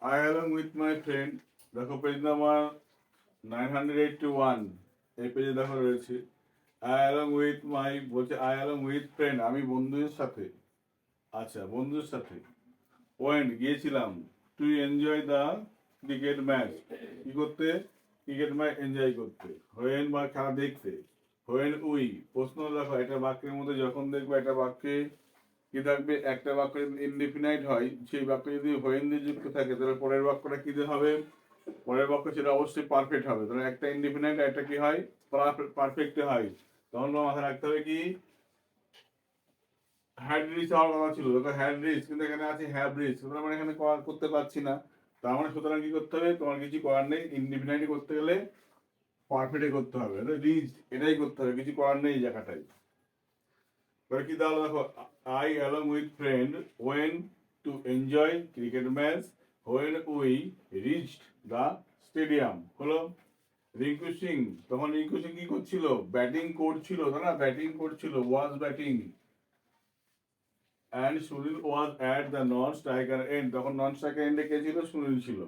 I along with my friend, দেখো page number 981, এই পেজে দেখো রয়েছে I along with my, বলছে I along with friend, আমি বন্ধুদের সাথে, আচ্ছা বন্ধুদের সাথে ওয়েন্ট গিয়েছিলাম to enjoy the cricket match, কি করতে, ক্রিকেট ম্যাচ এনজয় করতে, হোয়েন বা খেলা দেখতে, হোয়েন উই, প্রশ্ন দেখো একটা বাক্যের মধ্যে যখন দেখবে একটা বাক্যে কি থাকবে, একটা বাক্য যদি ইনডিফিনাইট হয় সেই বাক্য যদি হোয়েন দিয়ে যুক্ত থাকে তাহলে পরের বাক্যটা কি দিয়ে হবে, পরের বাক্য সেটা অবশ্যই পারফেক্ট হবে। তাহলে একটা ইনডিফিনাইট একটা কি হয়, পারফেক্ট হয়। তখন মাথায় রাখতে হবে কি হ্যাড রিচ হওয়ার কথা ছিল, দেখো হ্যাড রিচ কিন্তু এখানে আছে হ্যাভ রিচ, সুতরাং আমরা এখানে করতে পারছি না। তার মানে সুতরাং কি করতে হবে, তোমার কিছু করার নেই, ইনডিফিনাইট করতে গেলে পারফেক্টে করতে হবে, রিচ এটাই করতে হবে, কিছু করার নেই এই জায়গাটাই। এবার কি তাহলে দেখো I along with friend went to enjoy cricket match when we reached the stadium, হলো। রিঙ্কু সিং, তখন রিঙ্কু সিং কি করছিল, ব্যাটিং করছিল, তাই না, ব্যাটিং করছিল, was batting, and Sunil was at the non striker end, তখন নন স্ট্রাইকার এন্ডে কে ছিল, সুনীল ছিল।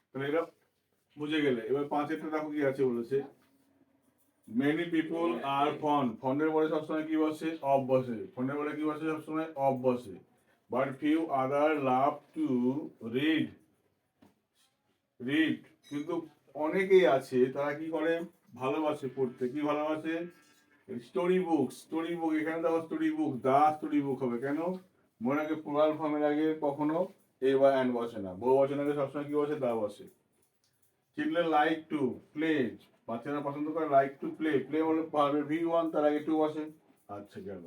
তাহলে এটা বুঝে গেলে। এবার পাঁচেরটা দেখো কি আছে বলেছে, মেনি পিপল আর ফন্ডের পরে সবসময় কি বসে, অফ বসে, ফন্ডের পরে কি বসে সবসময়, অফ বসে। But few other love to read, read কিন্তু অনেকেই আছে তারা কি করে, ভালোবাসে পড়তে, কি ভালোবাসে, স্টোরি বুক, স্টোরি বুক, এখানে দেখো স্টোরি বুক, দা স্টোরি বুক হবে কেন, মনে আগে প্লুরাল ফর্মের আগে কখনো এ বা অ্যান্ড বসে না, বহু বচনের আগে সবসময় কি বসে, দা বসে। চিলড্রেন লাইক টু প্লে, বাচ্চারা পছন্দ করে লাইক টু প্লে, প্লে হলে পারবে ভি ওয়ান, তার আগে টু বসে। আচ্ছা গেল।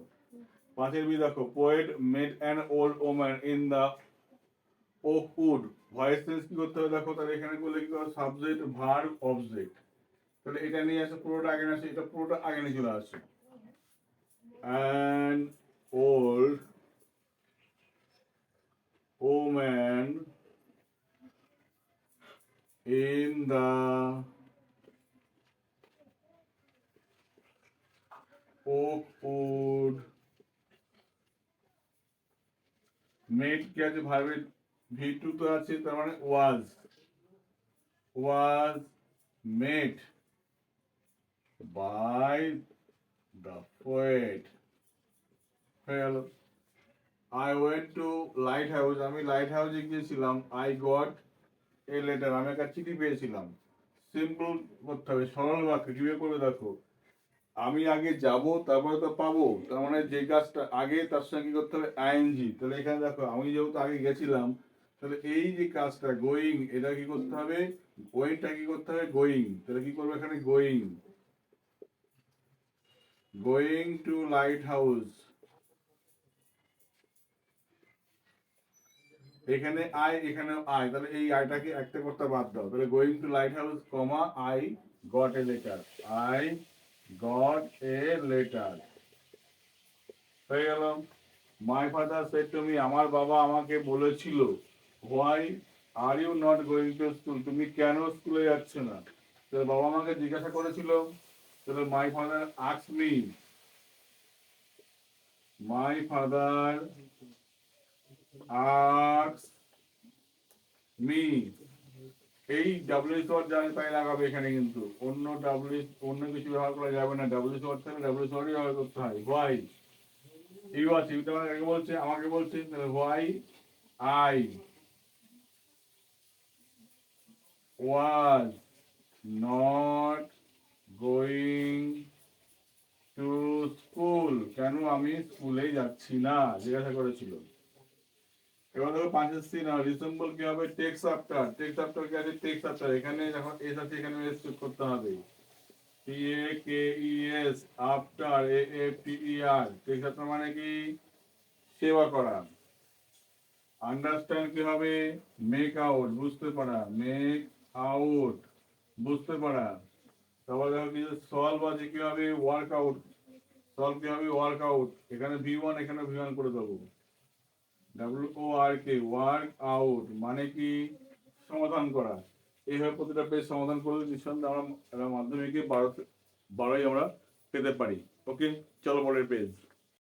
পাঁচের বি দেখো, poet met an old woman in the oak wood, voice change কি করতে হবে দেখো, তাহলে এখানে করলে কি করবে, সাবজেক্ট ভার্ব অবজেক্ট, তাহলে এটা নিয়ে আসে পুরোটা আগে আসে, এটা পুরোটা আগে নিয়ে চলে আসে। An old woman in the oak wood made কি আছে, ভার্বের V2 তো আছে, তার মানে was made by the poet, হয়ে গেল। I went to lighthouse, আমি লাইট হাউসে গিয়েছিলাম, I got a letter, আমি একটা চিঠি পেয়েছিলাম। সিম্পল করতে হবে, সরল বাক্য কিভাবে করবে দেখো, আমি আগে যাব তারপরে তো পাবো, তার মানে যে কাজটা আগে তার সঙ্গে কি করতে হবে, আইএনজি। তাহলে এখানে দেখো আমি যেহেতু আগে গেছিলাম, তাহলে এই যে কাজটা গোয়িং, এটা কি করতে হবে, গোয়িংটা কি করতে হবে, গোয়িং, তাহলে কি করবে এখানে, going, going to lighthouse, এখানে আই এখানে আই, তাহলে এই আইটাকে একটা করতে বাদ দাও, তাহলে going to lighthouse comma I got a letter, I got a letter, হয়ে গেল। My father said to me, আমার বাবা আমাকে বলেছিল, why are you not going to school, তুমি কেন স্কুলে যাচ্ছ না, তাহলে বাবা আমাকে জিজ্ঞাসা করেছিল, তাহলে my father ask me, my father ask me, এই ডাব্লিউ ওয়ার্ড জানি তাই লাগাবে এখানে, কিন্তু অন্য অন্য কিছু ব্যবহার করা যাবে না, ডাব্লিউ ওয়ার্ড থাকলে ডাব্লিউ ওয়ার্ডই ব্যবহার করতে হয়। হোয়াই ইউ আছে, ইউটা আমাকে বলছে তাহলে why I was not going to school, কেন আমি স্কুলে যাচ্ছি না জিজ্ঞাসা করেছিল। এবার দেখো পাঁচের সি না, রিসেম্বল কি হবে, টেক্স আফটার, টেক্স আফটার কি আছে, টেক্স আফটার, এখানে যখন এস আছে এখানে এস যোগ করতে হবে, T A K E S, after A F T E R, takes after মানে কি, সেবা করা। আন্ডারস্ট্যান্ড কি হবে, মেক আউট, বুঝতে পারা, মেক আউট, বুঝতে পারা। তারপর দেখো কিছু সলভ আছে কি হবে, ওয়ার্ক আউট, সলভ কি হবে, ওয়ার্ক আউট, এখানে V1 এখানে V1 করে দেবো, WORK, ওয়ার্ক আউট মানে কি, সমাধান করা। এইভাবে প্রতিটা পেজ সমাধান করলে নিঃসন্দেহে আমরা মাধ্যমিকে 12ই আমরা পেতে পারি। ওকে, চলো পরের পেজ।